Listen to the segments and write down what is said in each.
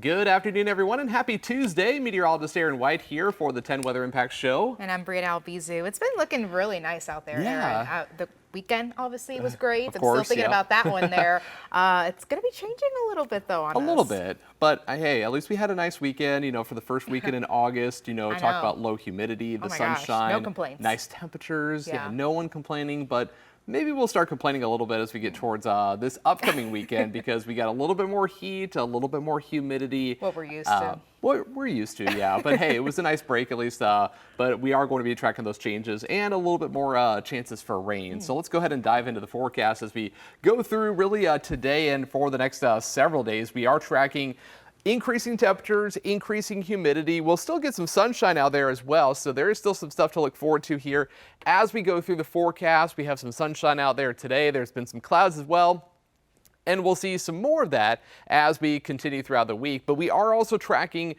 Good afternoon, everyone, and happy Tuesday. Meteorologist Aaron White here for the 10 Weather Impact Show. And I'm Breana Albizu. It's been looking really nice out there, Yeah. Aaron. The weekend obviously was great. Of I'm course, still thinking yeah. about that one there. It's going to be changing a little bit, though, on A us. little bit, but hey, at least we had a nice weekend, for the first weekend in August, I talk know. about low humidity, the Oh my gosh, sunshine, no complaints. nice temperatures, Yeah. no one complaining, but maybe we'll start complaining a little bit as we get towards this upcoming weekend because we got a little bit more heat, a little bit more humidity. What we're used to. What we're used to, yeah. But hey, it was a nice break at least. But we are going to be tracking those changes and a little bit more chances for rain. So let's go ahead and dive into the forecast as we go through really today and for the next several days. We are tracking increasing temperatures, increasing humidity. We'll still get some sunshine out there as well, so there is still some stuff to look forward to here as we go through the forecast. We have some sunshine out there today. There's been some clouds as well, and we'll see some more of that as we continue throughout the week. But we are also tracking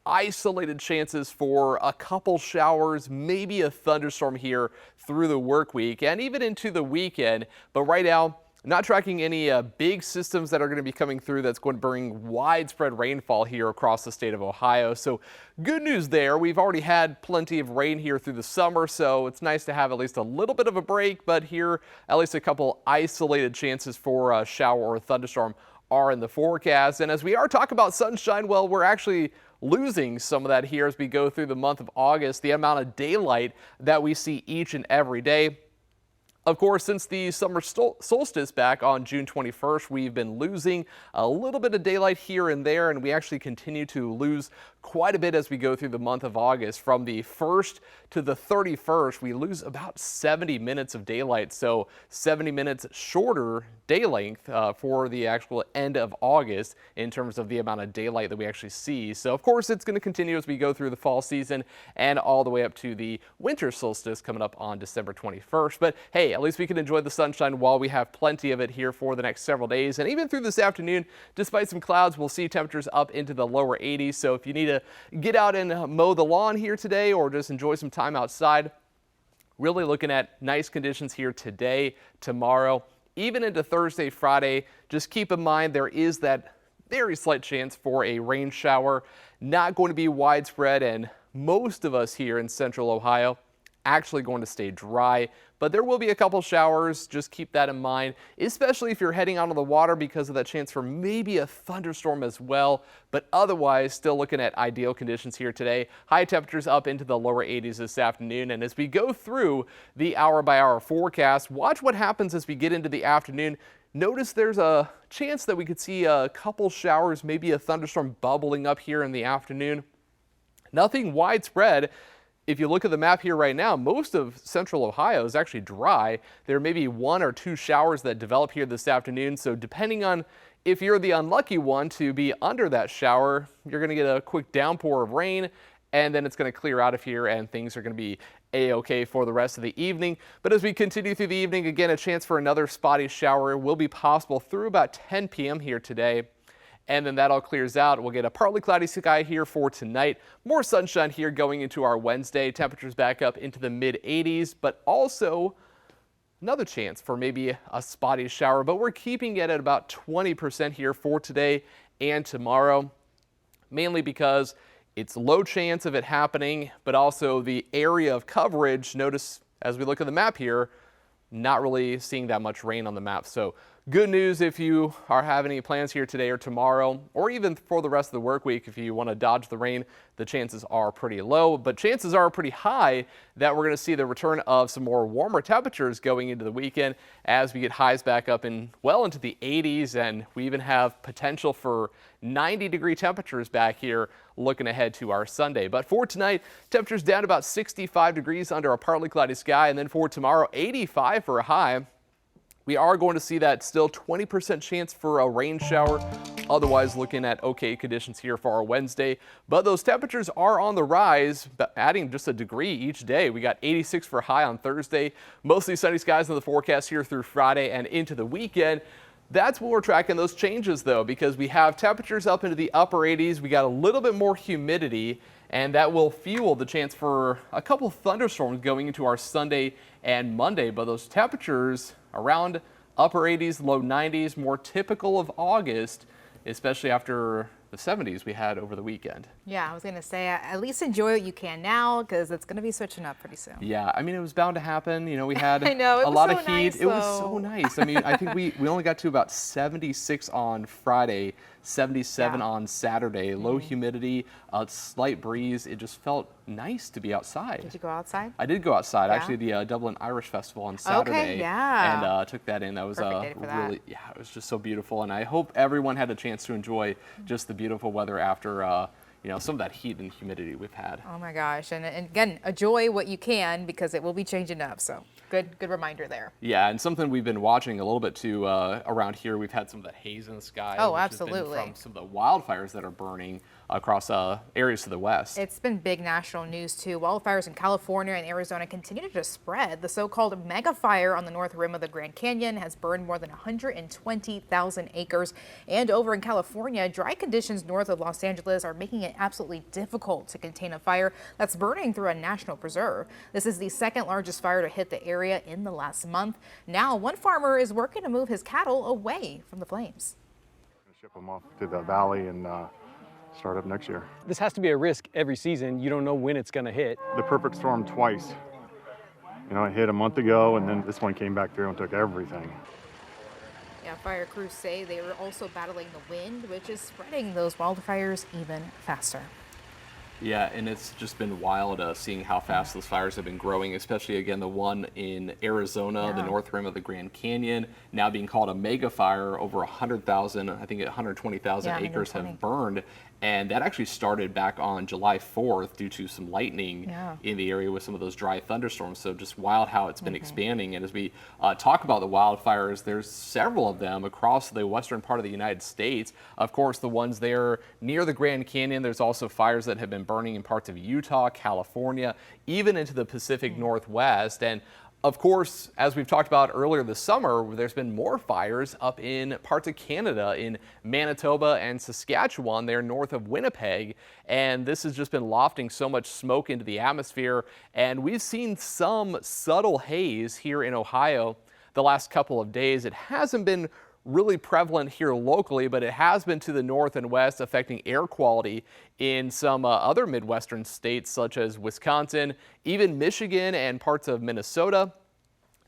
isolated chances for a couple showers, maybe a thunderstorm here through the work week and even into the weekend. But right now, not tracking any big systems that are going to be coming through that's going to bring widespread rainfall here across the state of Ohio. So good news there. We've already had plenty of rain here through the summer, so it's nice to have at least a little bit of a break. But here, at least a couple isolated chances for a shower or a thunderstorm are in the forecast. And as we are talking about sunshine, well, we're actually losing some of that here as we go through the month of August, the amount of daylight that we see each and every day. Of course, since the summer solstice back on June 21st, we've been losing a little bit of daylight here and there, and we actually continue to lose quite a bit as we go through the month of August. From the 1st to the 31st, we lose about 70 minutes of daylight, so 70 minutes shorter day length for the actual end of August in terms of the amount of daylight that we actually see. So, of course, it's going to continue as we go through the fall season and all the way up to the winter solstice coming up on December 21st. But hey, at least we can enjoy the sunshine while we have plenty of it here for the next several days. And even through this afternoon, despite some clouds, we'll see temperatures up into the lower 80s. So if you need to get out and mow the lawn here today or just enjoy some time outside, really looking at nice conditions here today, tomorrow, even into Thursday, Friday. Just keep in mind there is that very slight chance for a rain shower. Not going to be widespread, and most of us here in central Ohio actually going to stay dry, but there will be a couple showers. Just keep that in mind, especially if you're heading out on the water because of that chance for maybe a thunderstorm as well. But otherwise, still looking at ideal conditions here today. High temperatures up into the lower 80s this afternoon. And as we go through the hour-by-hour forecast, watch what happens as we get into the afternoon. Notice there's a chance that we could see a couple showers, maybe a thunderstorm bubbling up here in the afternoon. Nothing widespread. If you look at the map here right now, most of central Ohio is actually dry. There may be one or two showers that develop here this afternoon. So depending on if you're the unlucky one to be under that shower, you're going to get a quick downpour of rain, and then it's going to clear out of here and things are going to be a-okay for the rest of the evening. But as we continue through the evening, again, a chance for another spotty shower will be possible through about 10 p.m. here today. And then that all clears out. We'll get a partly cloudy sky here for tonight. More sunshine here going into our Wednesday. Temperatures back up into the mid 80s, but also another chance for maybe a spotty shower. But we're keeping it at about 20% here for today and tomorrow, mainly because it's low chance of it happening, but also the area of coverage. Notice as we look at the map here, not really seeing that much rain on the map. So good news if you are having any plans here today or tomorrow, or even for the rest of the work week. If you want to dodge the rain, the chances are pretty low, but chances are pretty high that we're going to see the return of some more warmer temperatures going into the weekend as we get highs back up in well into the 80s, and we even have potential for 90-degree temperatures back here looking ahead to our Sunday. But for tonight, temperatures down about 65 degrees under a partly cloudy sky, and then for tomorrow, 85 for a high. We are going to see that still 20% chance for a rain shower. Otherwise, looking at okay conditions here for our Wednesday. But those temperatures are on the rise, adding just a degree each day. We got 86 for a high on Thursday. Mostly sunny skies in the forecast here through Friday and into the weekend. That's what we're tracking those changes, though, because we have temperatures up into the upper 80s. We got a little bit more humidity, and that will fuel the chance for a couple thunderstorms going into our Sunday and Monday. But those temperatures around upper 80s, low 90s, more typical of August, especially after the 70s we had over the weekend. Yeah, I was going to say, at least enjoy what you can now because it's going to be switching up pretty soon. Yeah, I mean, it was bound to happen. You know, we had I know, a lot of so heat. nice, It was so nice. I mean, I think we only got to about 76 on Friday, 77 on Saturday. Low humidity, a slight breeze. It just felt nice to be outside. Did you go outside? I did go outside. Actually, the Dublin Irish Festival on Saturday. And took that in. That was really, it was just so beautiful. And I hope everyone had a chance to enjoy just the beautiful weather after some of that heat and humidity we've had. Oh my gosh. And again, enjoy what you can because it will be changing up. So good reminder there. Yeah, and something we've been watching a little bit too around here, we've had some of that haze in the sky. Oh, which absolutely. has been from some of the wildfires that are burning across areas to the west. It's been big national news too. Wildfires in California and Arizona continue to spread. The so-called mega fire on the north rim of the Grand Canyon has burned more than 120,000 acres. And over in California, dry conditions north of Los Angeles are making it absolutely difficult to contain a fire that's burning through a national preserve. This is the second largest fire to hit the area in the last month. Now, one farmer is working to move his cattle away from the flames. Ship them off to the valley and start up next year. This has to be a risk every season. You don't know when it's going to hit. The perfect storm twice. You know, it hit a month ago, and then this one came back through and took everything. Yeah, fire crews say they are also battling the wind, which is spreading those wildfires even faster. Yeah, and it's just been wild seeing how fast those fires have been growing, especially, again, the one in Arizona, the north rim of the Grand Canyon, now being called a mega fire. Over 100,000, I think 120,000 acres have burned. And that actually started back on July 4th due to some lightning in the area with some of those dry thunderstorms. So just wild how it's been expanding. And as we talk about the wildfires, there's several of them across the western part of the United States. Of course, the ones there near the Grand Canyon, there's also fires that have been burning in parts of Utah, California, even into the Pacific Northwest. And of course, as we've talked about earlier this summer, there's been more fires up in parts of Canada, in Manitoba and Saskatchewan, there north of Winnipeg. And this has just been lofting so much smoke into the atmosphere. And we've seen some subtle haze here in Ohio the last couple of days. It hasn't been really prevalent here locally, but it has been to the north and west, affecting air quality in some other Midwestern states such as Wisconsin, even Michigan and parts of Minnesota,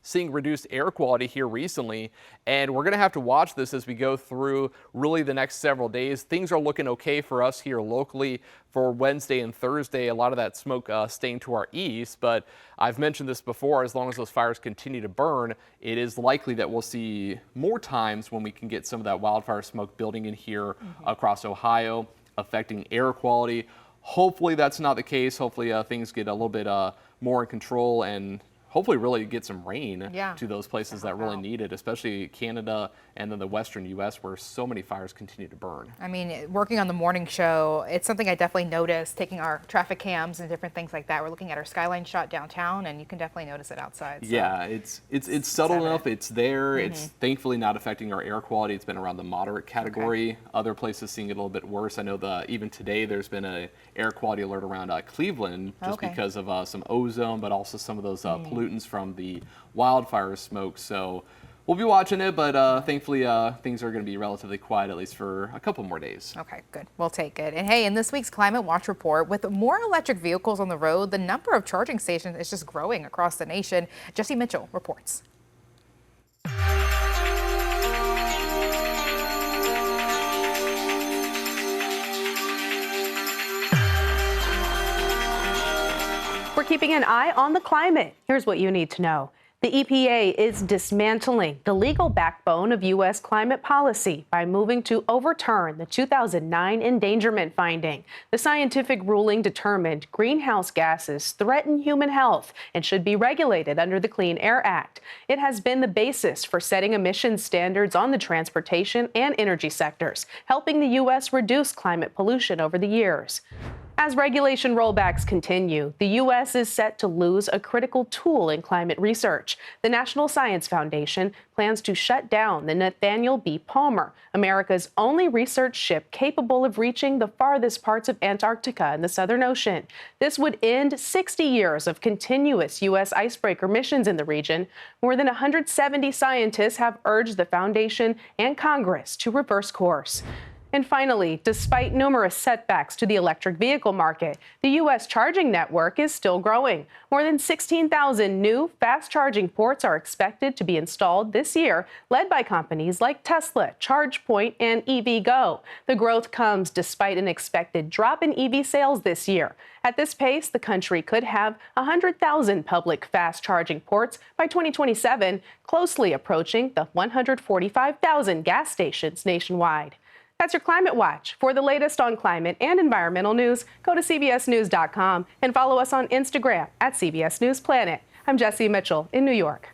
seeing reduced air quality here recently. And we're going to have to watch this as we go through really the next several days. Things are looking okay for us here locally for Wednesday and Thursday. A lot of that smoke staying to our east, but I've mentioned this before, as long as those fires continue to burn, it is likely that we'll see more times when we can get some of that wildfire smoke building in here across Ohio, affecting air quality. Hopefully that's not the case. Hopefully things get a little bit more in control and hopefully really get some rain to those places that really need it, especially Canada and then the western U.S. where so many fires continue to burn. I mean, working on the morning show, it's something I definitely noticed, taking our traffic cams and different things like that. We're looking at our skyline shot downtown, and you can definitely notice it outside. So. Yeah, it's subtle enough. It's there. It's thankfully not affecting our air quality. It's been around the moderate category. Other places seeing it a little bit worse. I know even today there's been an air quality alert around Cleveland just because of some ozone, but also some of those pollutants from the wildfire smoke. So we'll be watching it, but thankfully things are going to be relatively quiet, at least for a couple more days. Okay, good. We'll take it. And hey, in this week's Climate Watch report, with more electric vehicles on the road, the number of charging stations is just growing across the nation. Jesse Mitchell reports. We're keeping an eye on the climate. Here's what you need to know. The EPA is dismantling the legal backbone of U.S. climate policy by moving to overturn the 2009 endangerment finding. The scientific ruling determined greenhouse gases threaten human health and should be regulated under the Clean Air Act. It has been the basis for setting emissions standards on the transportation and energy sectors, helping the U.S. reduce climate pollution over the years. As regulation rollbacks continue, the U.S. is set to lose a critical tool in climate research. The National Science Foundation plans to shut down the Nathaniel B. Palmer, America's only research ship capable of reaching the farthest parts of Antarctica and the Southern Ocean. This would end 60 years of continuous U.S. icebreaker missions in the region. More than 170 scientists have urged the foundation and Congress to reverse course. And finally, despite numerous setbacks to the electric vehicle market, the U.S. charging network is still growing. More than 16,000 new fast charging ports are expected to be installed this year, led by companies like Tesla, ChargePoint, and EVgo. The growth comes despite an expected drop in EV sales this year. At this pace, the country could have 100,000 public fast charging ports by 2027, closely approaching the 145,000 gas stations nationwide. That's your Climate Watch. For the latest on climate and environmental news, go to cbsnews.com and follow us on Instagram at CBS News Planet. I'm Jesse Mitchell in New York.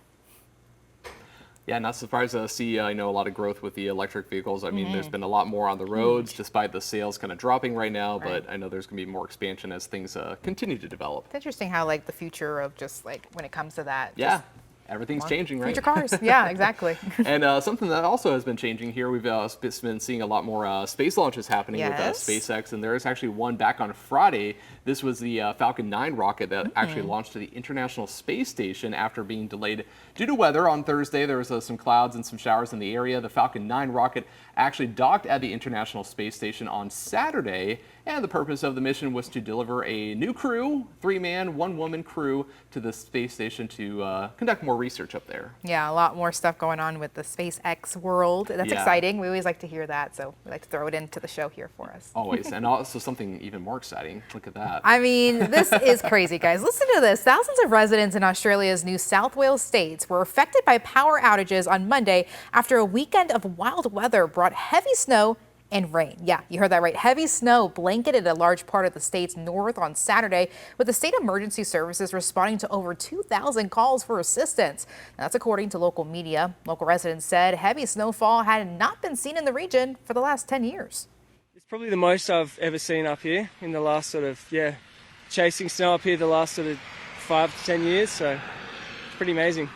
Yeah, not surprised to see, a lot of growth with the electric vehicles. I mean, there's been a lot more on the roads, despite the sales kind of dropping right now, but I know there's going to be more expansion as things continue to develop. It's interesting how the future of just when it comes to that. Yeah. Everything's changing, right? Future cars. Yeah, exactly. And something that also has been changing here, we've been seeing a lot more space launches happening with SpaceX, and there is actually one back on Friday. This was the Falcon 9 rocket that actually launched to the International Space Station after being delayed due to weather. On Thursday, there was some clouds and some showers in the area. The Falcon 9 rocket actually docked at the International Space Station on Saturday, and the purpose of the mission was to deliver a new crew, 3-man, 1-woman crew, to the space station to conduct more research up there. Yeah, a lot more stuff going on with the SpaceX world. That's exciting. We always like to hear that, so we like to throw it into the show here for us. Always, and also something even more exciting. Look at that. I mean, this is crazy, guys. Listen to this. Thousands of residents in Australia's New South Wales states were affected by power outages on Monday after a weekend of wild weather brought heavy snow and rain. Yeah, you heard that right. Heavy snow blanketed a large part of the state's north on Saturday, with the state emergency services responding to over 2,000 calls for assistance. Now, that's according to local media. Local residents said heavy snowfall had not been seen in the region for the last 10 years. It's probably the most I've ever seen up here in the last chasing snow up here the last 5 to 10 years, so it's pretty amazing.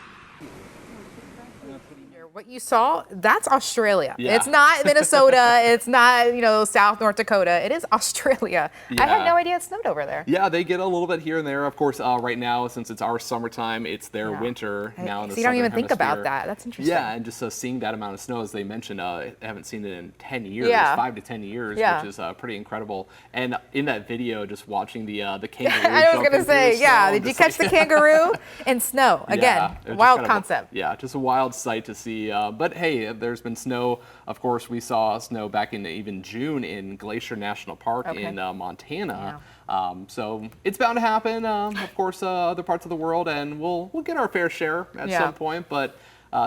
What you saw, that's Australia. Yeah. It's not Minnesota. It's not, South North Dakota. It is Australia. Yeah. I had no idea it snowed over there. Yeah, they get a little bit here and there. Of course, right now, since it's our summertime, it's their winter now in the So you don't even southern think about hemisphere. that. That's interesting. Yeah, and just seeing that amount of snow, as they mentioned, I haven't seen it in 10 years, Yeah. 5 to 10 years, Yeah. which is pretty incredible. And in that video, just watching the kangaroo. I was going to say, did you catch the kangaroo in snow? Again, Yeah, it was wild just kind of concept. Yeah, just a wild sight to see. But hey, there's been snow. Of course, we saw snow back in even June in Glacier National Park in Montana. So it's bound to happen. Of course, other parts of the world, and we'll get our fair share at some point. But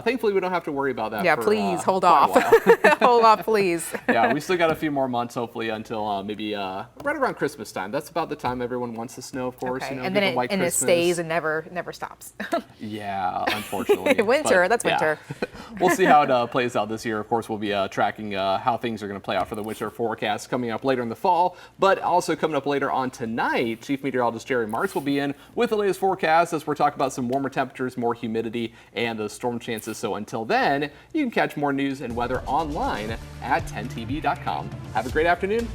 thankfully, we don't have to worry about that. Yeah, for, please hold quite a off. while. Hold off, please. Yeah, we still got a few more months, hopefully, until maybe right around Christmas time. That's about the time everyone wants the snow, of course. Okay. You know, And get then the white it Christmas. stays and never stops. Yeah, unfortunately. Winter, But, that's winter. We'll see how it plays out this year. Of course, we'll be tracking how things are going to play out for the winter forecast coming up later in the fall. But also coming up later on tonight, Chief Meteorologist Aaron White will be in with the latest forecast as we're talking about some warmer temperatures, more humidity, and the storm chances. So until then, you can catch more news and weather online at 10tv.com. Have a great afternoon.